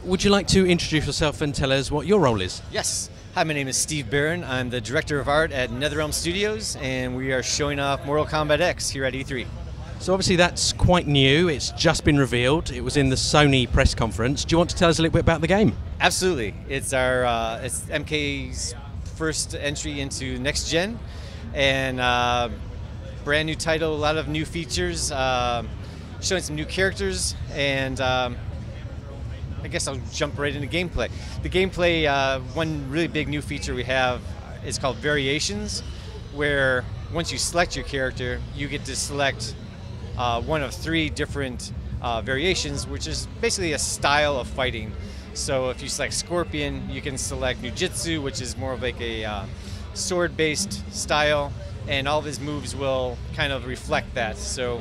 would you like to introduce yourself and tell us what your role is? Yes. Hi, my name is Steve Beran. I'm the Director of Art at NetherRealm Studios, and we are showing off Mortal Kombat X here at E3. So obviously that's quite new, it's just been revealed, it was in the Sony press conference. Do you want to tell us a little bit about the game? Absolutely. It's it's MK's first entry into next gen, and brand new title, a lot of new features, showing some new characters, and I guess I'll jump right into gameplay. The gameplay, one really big new feature we have is called Variations, where once you select your character, you get to select one of 3 different variations, which is basically a style of fighting. So if you select Scorpion, you can select Nujitsu, which is more of like a sword-based style, and all of his moves will kind of reflect that. So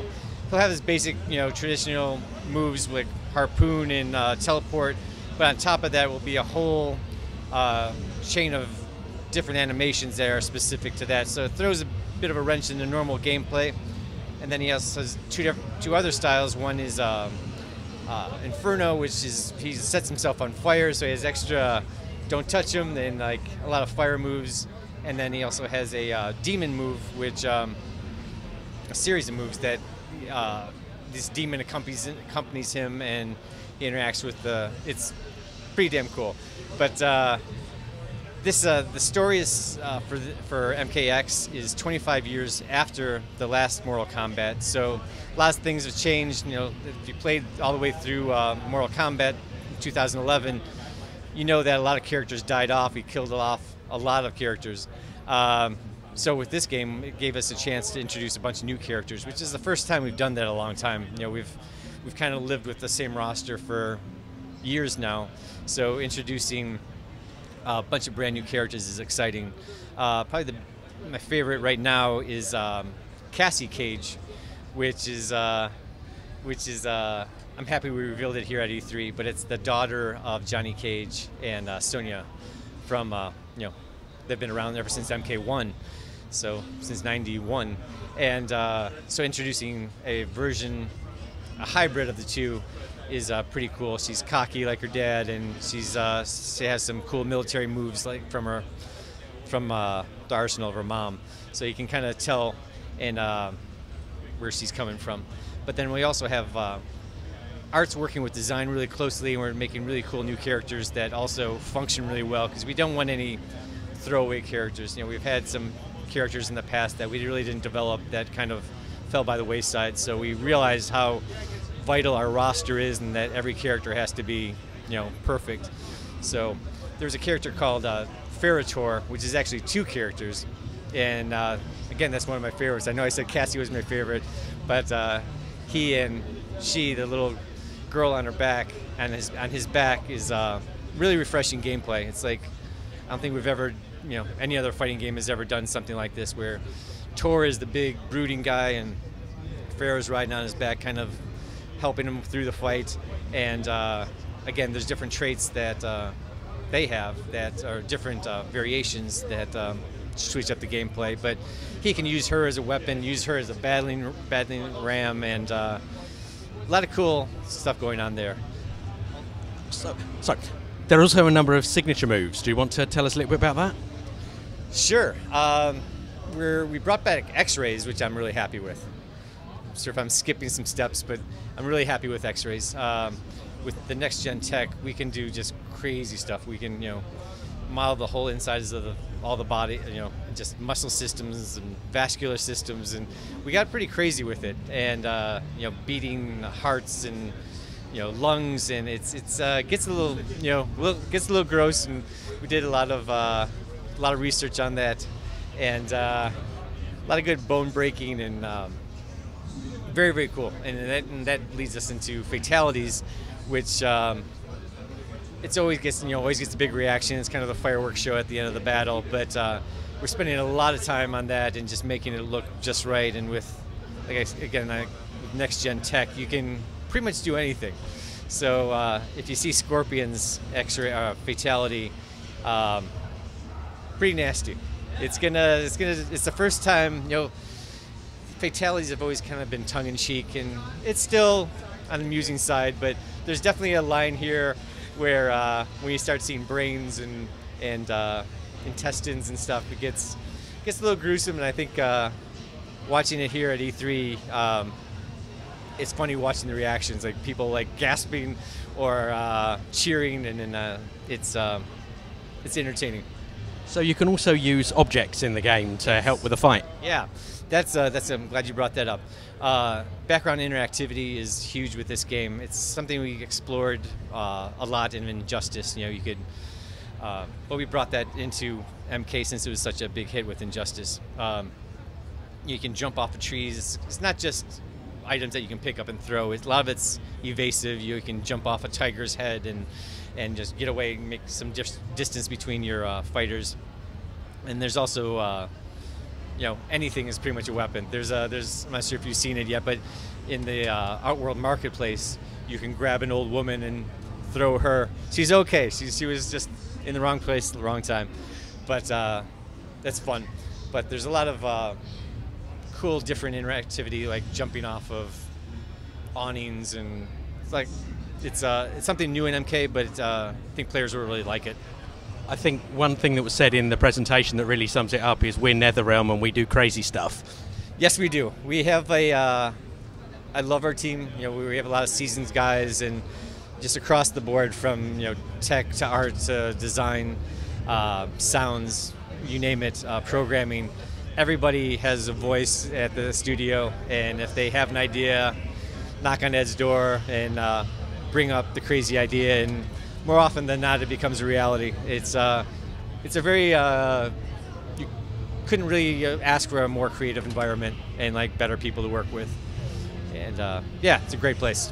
he'll have his basic, traditional moves like harpoon and teleport, but on top of that will be a whole chain of different animations that are specific to that. So it throws a bit of a wrench in the normal gameplay. And then he also has two other styles. One is Inferno, which is he sets himself on fire, so he has extra don't touch him and like a lot of fire moves. And then he also has a demon move, which a series of moves that this demon accompanies him and he interacts with the. It's pretty damn cool. But the story is for MKX is 25 years after the last Mortal Kombat, so a lot of things have changed. If you played all the way through Mortal Kombat in 2011, you know that a lot of characters died off. We killed off a lot of characters. So with this game, it gave us a chance to introduce a bunch of new characters, which is the first time we've done that in a long time. We've kind of lived with the same roster for years now, so introducing a bunch of brand new characters is exciting. Probably my favorite right now is Cassie Cage, which is I'm happy we revealed it here at E3. But it's the daughter of Johnny Cage and Sonya from they've been around ever since MK1, so since '91, and so introducing a hybrid of the two is pretty cool. She's cocky like her dad, and she has some cool military moves like from the arsenal of her mom. So you can kind of tell where she's coming from. But then we also have Art's working with design really closely, and we're making really cool new characters that also function really well because we don't want any throwaway characters. We've had some characters in the past that we really didn't develop that kind of fell by the wayside. So we realized how vital our roster is, and that every character has to be, perfect. So there's a character called Ferrator, which is actually 2 characters, and again, that's one of my favorites. I know I said Cassie was my favorite, but he and she, the little girl on her back, on his back, is really refreshing gameplay. It's like I don't think we've ever, any other fighting game has ever done something like this, where Tor is the big brooding guy, and Pharaoh's riding on his back, kind of helping him through the fight. And again, there's different traits that they have that are different variations that switch up the gameplay. But he can use her as a weapon, use her as a battling ram, and a lot of cool stuff going on there. So there are also a number of signature moves. Do you want to tell us a little bit about that? Sure. We brought back X-rays, which I'm really happy with. I'm sure if I'm skipping some steps, but I'm really happy with X-rays. With the next gen tech, we can do just crazy stuff. We can, model the whole insides of all the body, just muscle systems and vascular systems, and we got pretty crazy with it. And beating hearts and lungs, and it gets a little gets a little gross. And we did a lot of research on that, and a lot of good bone breaking, and very, very cool. And that leads us into fatalities, which it always gets a big reaction. It's kind of the fireworks show at the end of the battle, but we're spending a lot of time on that and just making it look just right. And with, with next gen tech, you can pretty much do anything. So if you see Scorpion's X-ray fatality, pretty nasty. It's the first time, fatalities have always kind of been tongue-in-cheek, and it's still on the amusing side, but there's definitely a line here where when you start seeing brains and intestines and stuff, it gets a little gruesome. And I think watching it here at E3, it's funny watching the reactions, like people like gasping or cheering, and it's entertaining. So you can also use objects in the game to help with the fight. Yeah, that's I'm glad you brought that up. Background interactivity is huge with this game. It's something we explored a lot in Injustice. You could, but we brought that into MK since it was such a big hit with Injustice. You can jump off of trees. It's not just items that you can pick up and throw. A lot of it's evasive. You can jump off a tiger's head and just get away and make some distance between your fighters. And there's also, anything is pretty much a weapon. I'm not sure if you've seen it yet, but in the Outworld Marketplace, you can grab an old woman and throw her. She's okay. She was just in the wrong place at the wrong time. But that's fun. But there's a lot of cool, different interactivity, like jumping off of awnings, and it's something new in MK, but I think players will really like it. I think one thing that was said in the presentation that really sums it up is we're NetherRealm and we do crazy stuff. Yes, we do. We have I love our team. We have a lot of seasoned guys, and just across the board, from tech to art to design, sounds, you name it, programming. Everybody has a voice at the studio, and if they have an idea, knock on Ed's door and bring up the crazy idea, and more often than not, it becomes a reality. It's a very you couldn't really ask for a more creative environment and better people to work with, and yeah, it's a great place.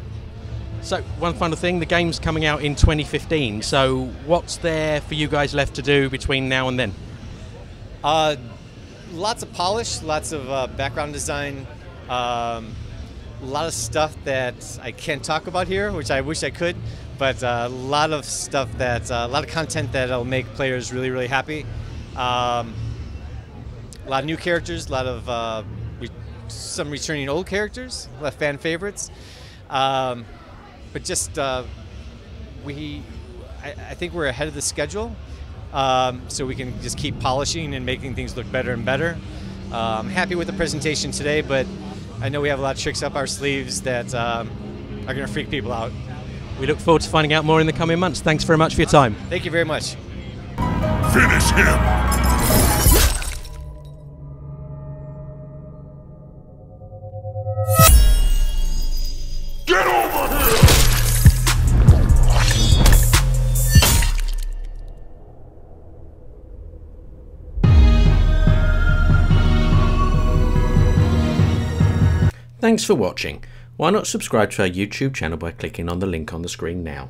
So one final thing, the game's coming out in 2015. So what's there for you guys left to do between now and then? Lots of polish, lots of background design. A lot of stuff that I can't talk about here, which I wish I could, but a lot of stuff a lot of content that'll make players really, really happy. A lot of new characters, a lot of some returning old characters, a lot of fan favorites. But just I think we're ahead of the schedule, so we can just keep polishing and making things look better and better. I'm happy with the presentation today, but I know we have a lot of tricks up our sleeves that are going to freak people out. We look forward to finding out more in the coming months. Thanks very much for your time. Thank you very much. Finish him! Get over here! Thanks for watching. Why not subscribe to our YouTube channel by clicking on the link on the screen now.